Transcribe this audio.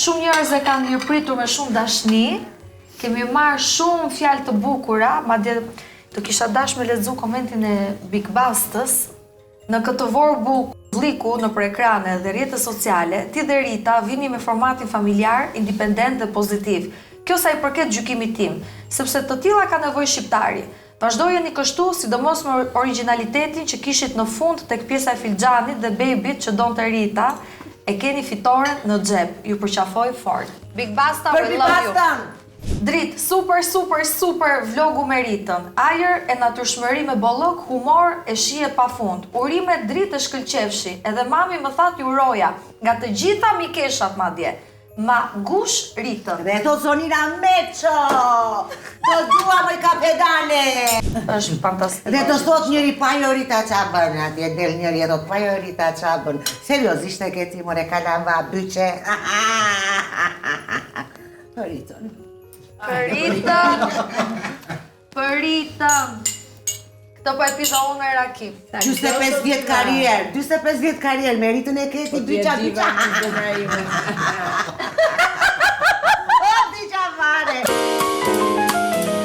Shumë njerëz e kanë mirëpritur me shumë dashni. Kemi marrë shumë fjalë të bukura, madje të kisha dash me lexu komentin e Big Bastës. Në këtë vorbu vlliku nëpër ekrane dhe rrjetet sociale, ti dhe Rita vini me formatin familjar, independent dhe pozitiv. Kjo sa i përket gjykimit tim, sepse të tilla ka nevojë shqiptari. Vazhdojeni kështu, sidomos me origjinalitetin që kishit në fund tek pjesa e filxhanit dhe bebit që donte Rita, e keni fitoren në xhep. Ju përqafoj fort. Big Basta, we love you. Drit, super vlogu me Ritën. Ajër e natyrshmëri me bollok, humor e shije pafund. Urime dritë e shkëlqefshi. Edhe mami më tha t'ju uroja, nga të gjitha mikeshat madje. Ma gush Ritën. Dhe to Sonina Meço! Do dua më ka pedale! Është fantastik. Dhe të thot njëri pa jo Rita qa bën, atje del njëri e thot pa jo Rita qa bën. Seriozisht e këti more kalamba, byqe. Për Ritën. Për Ritën. Këtë po e pisha unë me Rakim. 45 vjet karrierë, 45 vjet karrierë, me Ritën e këti byqa.